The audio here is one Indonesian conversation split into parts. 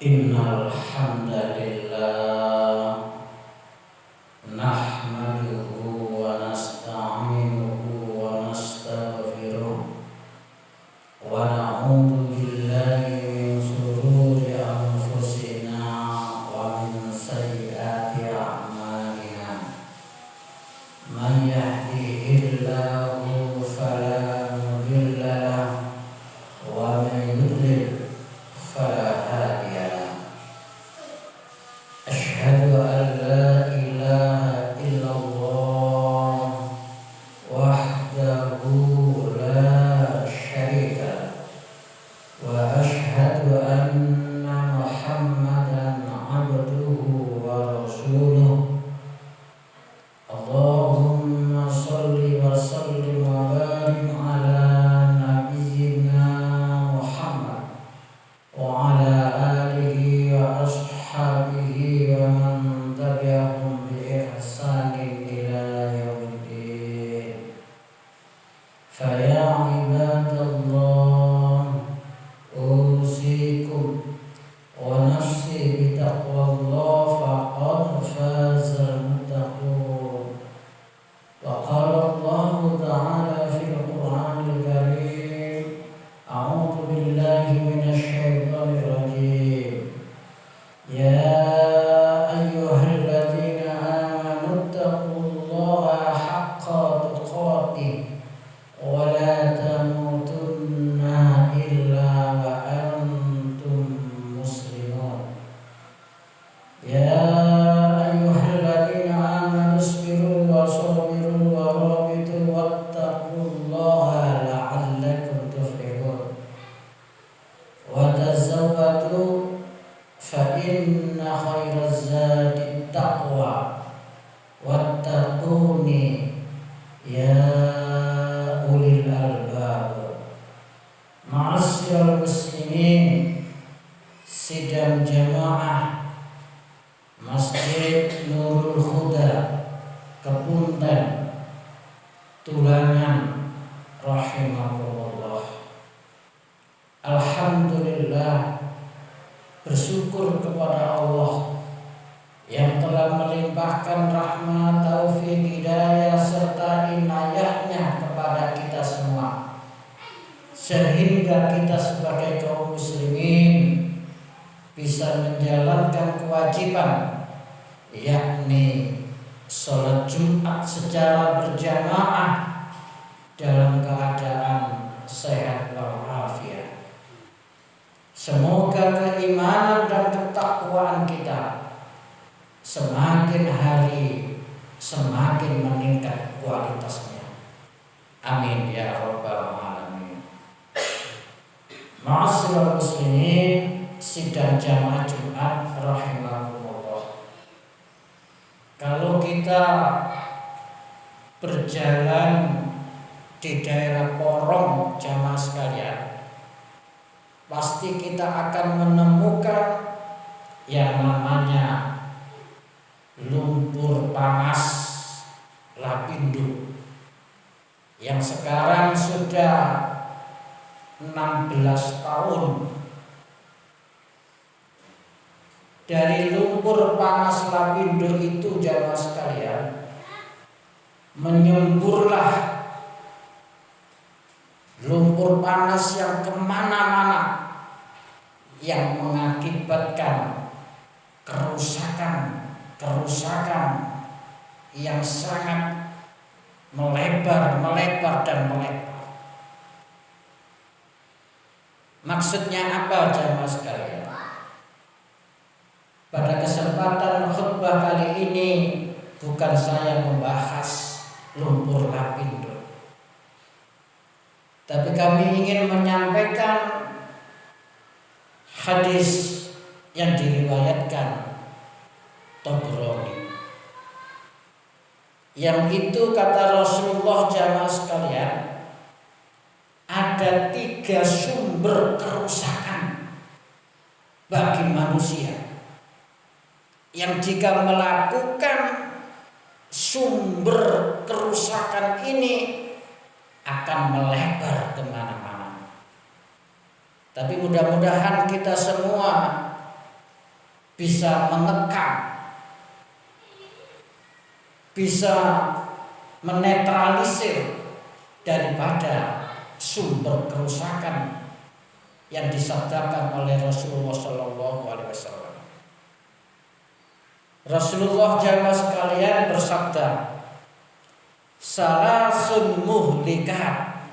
Innal hamdalillah nahmaduhu wa nasta'inuhu wa nastaghfiruh wa na'udzu billahi min shururi anfusina wa min sayyiati a'malina. Man yahdihillahu fala mudilla lahu wa man yudlil fala hadiya lahu. Asyhadu an la ilaha illallah wahdahu la syarika lahu wa asyhadu anna Muhammadan abduhu wa rasuluh. Allahumma shalli wa sallim wa barik ala nabiyyina Muhammad wa ala alihi wa ashabihi wa man tabi'ahum bi ihsanin ila yaumiddin. Fa ya ibadallah, usikum wa nafsi bi taqwallah faqad fazal muttaqun. Wa qala Allah ta'ala fil Qur'anil Karim, a'udzu billahi minasy syaithanir rajim. Ya ayyuhalladzina amanu taqullaha haqqa tuqatih wa la tamutunna illa wa antum muslimun. Ya ayyuhalladzina amanu isbiru wa sabiru wa rabitu wattaqullaha la'allakum tuflihun. Wa tazawwadu fa inna khairaz zadi taqwa wattaquni ya ulil albab. Ma'asyiral muslimin, sidang jamaah Masjid Nurul Huda Kepunten Tulangan rahimahullah. Alhamdulillah, bersyukur kepada Allah yang telah melimpahkan rahmat, taufik, hidayah serta inayahnya kepada kita semua, sehingga kita sebagai kaum muslimin bisa menjalankan kewajiban, yakni sholat Jumat secara berjamaah dalam keadaan sehat walafiat. Semoga keimanan dan ketakwaan kita semakin hari semakin meningkat kualitasnya. Amin ya rabbal alamin. Ma'asyiral muslimin, sidang jamaah Jumat rahimahumullah. Kalau kita berjalan di daerah Porong jamaah sekalian, pasti kita akan menemukan yang namanya lumpur panas Lapindo yang sekarang sudah 16 tahun. Dari lumpur panas Lapindo itu jamaah sekalian, menyemburlah lumpur panas yang kemana-mana, yang mengakibatkan kerusakan yang sangat melebar dan melebar. Maksudnya apa jamaah sekalian? Pada kesempatan khutbah kali ini bukan saya membahas lumpur Lapindo, tapi kami ingin menyampaikan hadis yang diriwayatkan Tabrani, yang itu kata Rasulullah jamaah sekalian, ada 3 sumber kerusakan bagi manusia yang jika melakukan sumber kerusakan ini akan melebar kemana-mana. Tapi mudah-mudahan kita semua bisa mengekang, bisa menetralisir daripada sumber kerusakan yang disabdakan oleh Rasulullah SAW. Rasulullah jamaah sekalian bersabda, salasun muhlikat,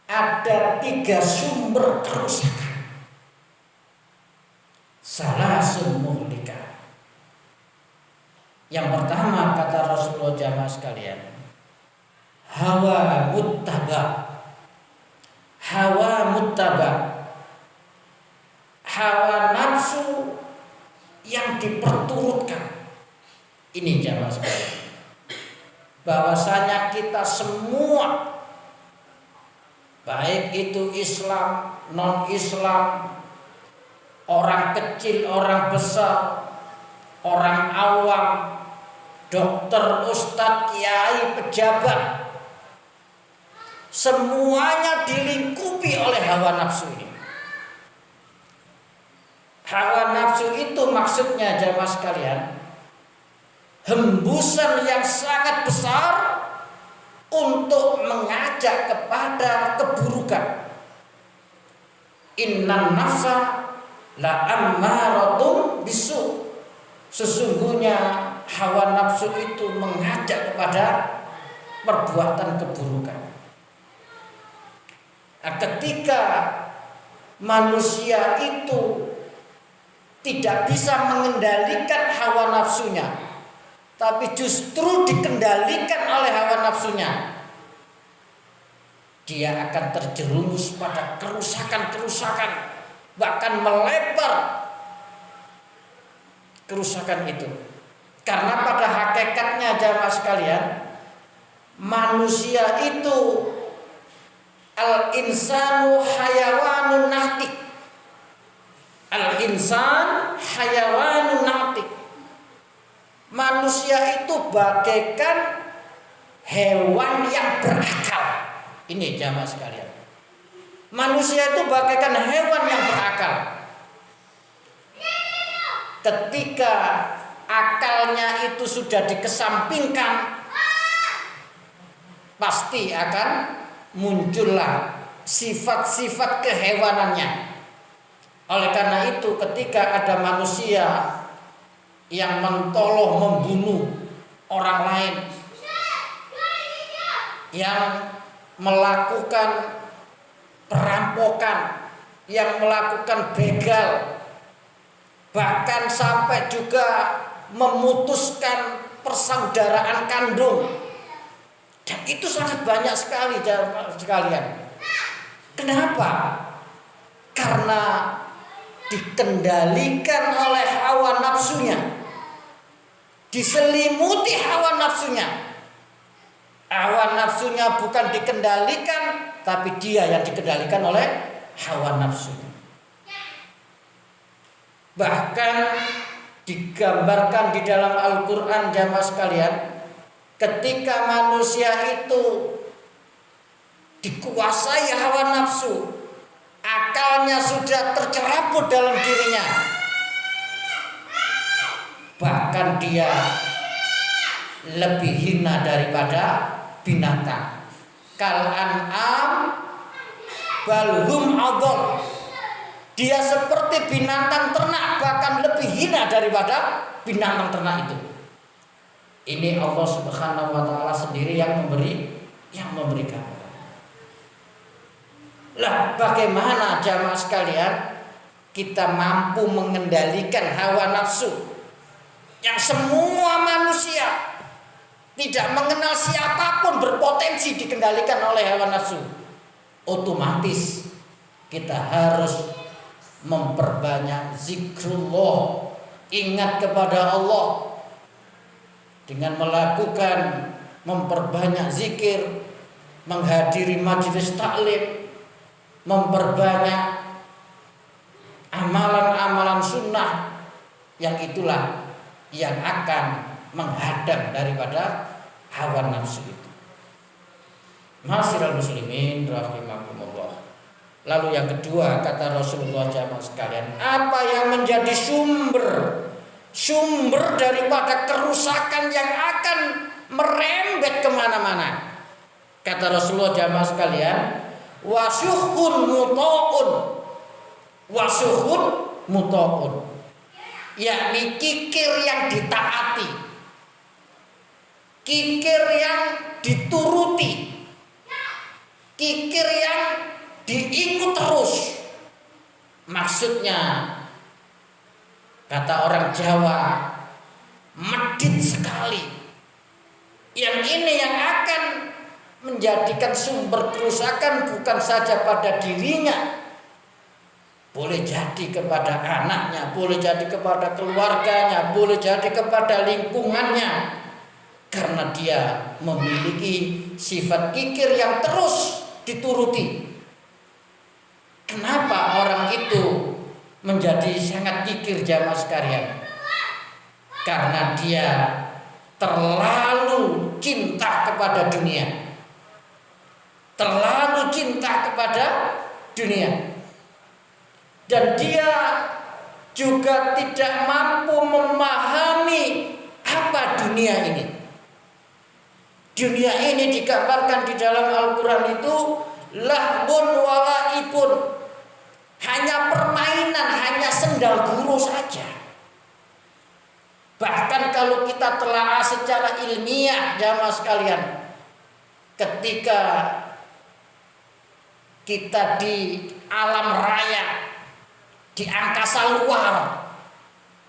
ada 3 sumber kerusakan. Salasun muhlikat. Yang pertama kata Rasulullah jamaah sekalian, hawa muttaba. Hawa muttaba, hawa nafsu yang diperturutkan. Ini jamaah sekalian, bahwasanya kita semua, baik itu Islam, non-Islam, orang kecil, orang besar, orang awam, dokter, ustadz, kiai, pejabat, semuanya dilingkupi oleh hawa nafsu ini. Hawa nafsu itu maksudnya jamaah sekalian, hembusan yang sangat besar untuk mengajak kepada keburukan. Innan nafsa la ammaratum bisu. Sesungguhnya hawa nafsu itu mengajak kepada perbuatan keburukan. Nah, ketika manusia itu tidak bisa mengendalikan hawa nafsunya, tapi justru dikendalikan oleh hawa nafsunya, dia akan terjerumus pada kerusakan-kerusakan, bahkan melebar kerusakan itu. Karena pada hakikatnya jamaah sekalian, manusia itu al-insanu hayawanun nahtik. Al-insan hayawanun nahtik. Manusia itu bagaikan hewan yang berakal. Ini jamaah sekalian, manusia itu bagaikan hewan yang berakal. Ketika akalnya itu sudah dikesampingkan, pasti akan muncullah sifat-sifat kehewanannya. Oleh karena itu, ketika ada manusia yang mentoloh membunuh orang lain, yang melakukan perampokan, yang melakukan begal, bahkan sampai juga memutuskan persaudaraan kandung, dan itu sangat banyak sekali sekalian. Kenapa? Karena dikendalikan oleh hawa nafsunya, diselimuti hawa nafsunya. Hawa nafsunya bukan dikendalikan, tapi dia yang dikendalikan oleh hawa nafsunya. Bahkan digambarkan di dalam Al-Quran jamaah sekalian, ketika manusia itu dikuasai hawa nafsu, akalnya sudah tercerabut dalam dirinya, bahkan dia lebih hina daripada binatang. Kal an'am balhum adol. Dia seperti binatang ternak, bahkan lebih hina daripada binatang ternak itu. Ini Allah Subhanahu wa taala sendiri yang memberikan. Lah, bagaimana jamaah sekalian kita mampu mengendalikan hawa nafsu yang semua manusia, tidak mengenal siapapun, berpotensi dikendalikan oleh hawa nafsu? Otomatis kita harus memperbanyak zikrullah, ingat kepada Allah dengan melakukan, memperbanyak zikir, menghadiri majelis taklim, memperbanyak amalan-amalan sunnah, yang itulah yang akan menghadang daripada hawa nafsu itu. Ma'asyiral muslimin rahimakumullah. Lalu yang kedua kata Rasulullah jamaah sekalian, apa yang menjadi sumber daripada kerusakan yang akan merembet kemana-mana? Kata Rasulullah jamaah sekalian, wasuhun muta'un, yakni kikir yang ditaati, kikir yang dituruti, kikir yang diikut terus. Maksudnya kata orang Jawa, medit sekali. Yang ini yang akan menjadikan sumber kerusakan bukan saja pada dirinya, boleh jadi kepada anaknya, boleh jadi kepada keluarganya, boleh jadi kepada lingkungannya, karena dia memiliki sifat kikir yang terus dituruti. Kenapa orang itu menjadi sangat kikir jamaah sekalian? Karena dia terlalu cinta kepada dunia, terlalu cinta kepada dunia, dan dia juga tidak mampu memahami apa dunia ini. Dunia ini digambarkan di dalam Al-Quran itu lahbun walaibun, hanya permainan, hanya sendal guru saja. Bahkan kalau kita telaah secara ilmiah jamaah sekalian, ketika kita di alam raya, di angkasa luar,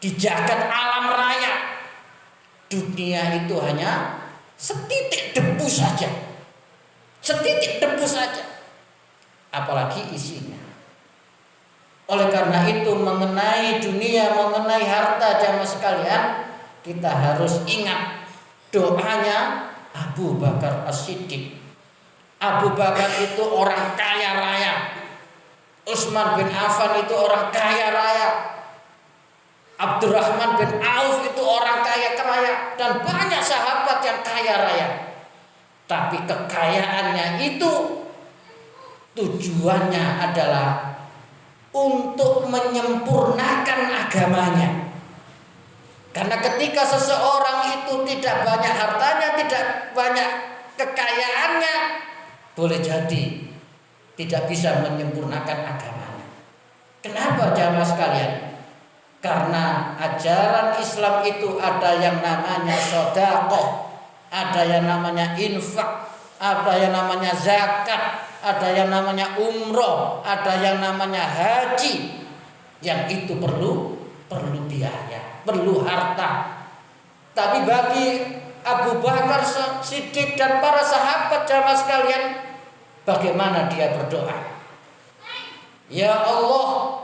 di jagat alam raya, dunia itu hanya setitik debu saja, setitik debu saja, apalagi isinya. Oleh karena itu mengenai dunia, mengenai harta jamaah sekalian, kita harus ingat doanya Abu Bakar As-Siddiq. Abu Bakar itu orang kaya raya, Utsman bin Affan itu orang kaya raya, Abdurrahman bin Auf itu orang kaya raya, dan banyak sahabat yang kaya raya. Tapi kekayaannya itu tujuannya adalah untuk menyempurnakan agamanya. Karena ketika seseorang itu tidak banyak hartanya, tidak banyak kekayaannya, boleh jadi tidak bisa menyempurnakan agamanya. Kenapa jamaah sekalian? Karena ajaran Islam itu ada yang namanya sedekah, ada yang namanya infak, ada yang namanya zakat, ada yang namanya umroh, ada yang namanya haji. Yang itu perlu biaya, perlu harta. Tapi bagi Abu Bakar Siddiq dan para sahabat jamaah sekalian, bagaimana dia berdoa? Ya Allah,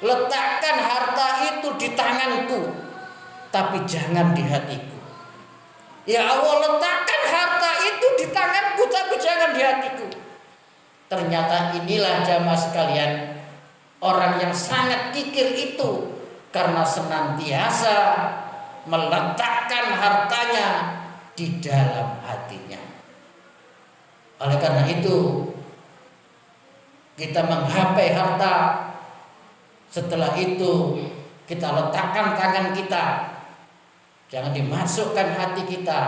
letakkan harta itu di tanganku, tapi jangan di hatiku. Ya Allah, letakkan harta itu di tanganku, tapi jangan di hatiku. Ternyata inilah jamaah sekalian, orang yang sangat kikir itu karena senantiasa meletakkan hartanya di dalam hatinya. Oleh karena itu kita menggapai harta, setelah itu kita letakkan tangan kita, jangan dimasukkan hati kita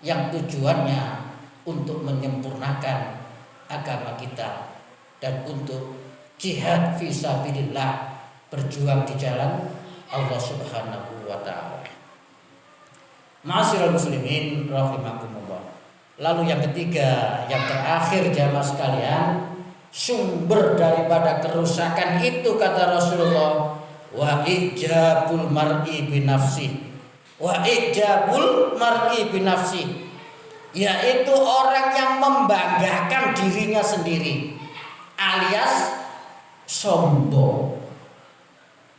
yang tujuannya untuk menyempurnakan agama kita dan untuk jihad fisabilillah, berjuang di jalan Allah Subhanahu wa taala. Ma'asyiral muslimin rahimakumullah. Lalu yang ketiga, yang terakhir jamaah sekalian, sumber daripada kerusakan itu kata Rasulullah, wa ijabul mar'i binafsi, wa ijabul mar'i binafsi, yaitu orang yang membanggakan dirinya sendiri alias sombong.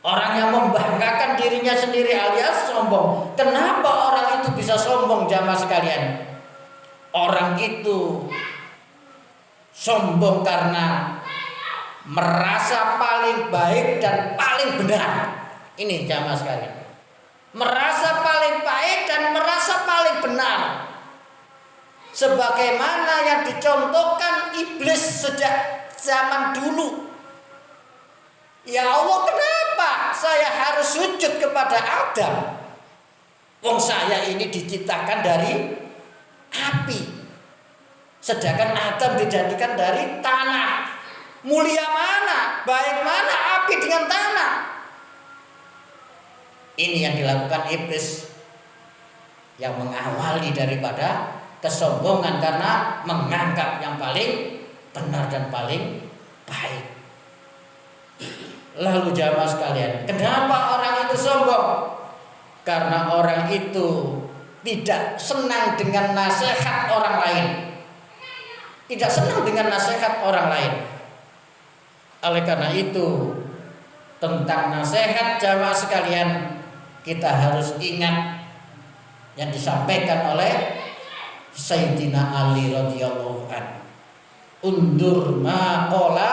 Orang yang membanggakan dirinya sendiri alias sombong. Kenapa orang itu bisa sombong jamaah sekalian? Orang itu sombong karena merasa paling baik dan paling benar. Ini jamaah sekalian, merasa paling baik dan merasa paling benar, sebagaimana yang dicontohkan iblis sejak zaman dulu. Ya Allah, kenapa saya harus sujud kepada Adam? Wong saya ini diciptakan dari api, sedangkan Adam dijadikan dari tanah. Mulia mana, baik mana api dengan tanah? Ini yang dilakukan iblis, yang mengawali daripada kesombongan karena menganggap yang paling benar dan paling baik. Lalu jamaah sekalian, kenapa orang itu sombong? Karena orang itu tidak senang dengan nasihat orang lain. Tidak senang dengan nasihat orang lain. Oleh karena itu, tentang nasihat jamaah sekalian, kita harus ingat yang disampaikan oleh Sayyidina Ali radhiyallahu anhu. Undur ma qala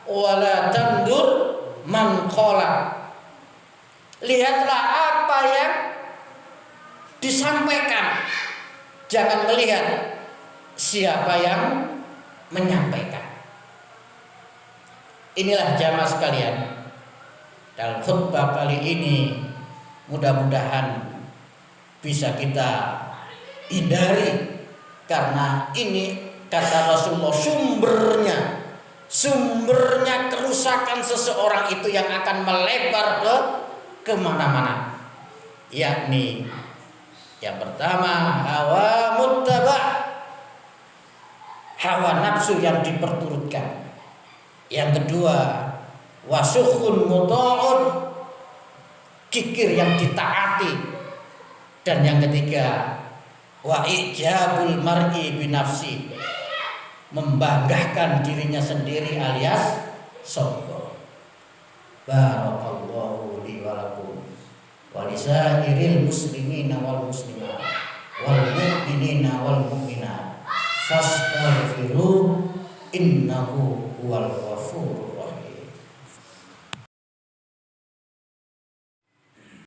wala tandur man qala. Lihatlah apa yang disampaikan, jangan melihat siapa yang menyampaikan. Inilah jamaah sekalian, dalam khutbah kali ini mudah-mudahan bisa kita hindari, karena ini kata Rasulullah sumbernya kerusakan seseorang itu yang akan melebar ke mana-mana. Yakni yang pertama hawa muttaba', hawa nafsu yang diperturutkan. Yang kedua wasuhun muta'un, kikir yang ditaati. Dan yang ketiga wa ijabul mar'i binafsi, membanggakan dirinya sendiri alias sombong. Barakallahu li wa lakum wa lisairil muslimina wal muslimat wal mu'minina wal mu'minat fastaghfiru innahu huwal ghafurur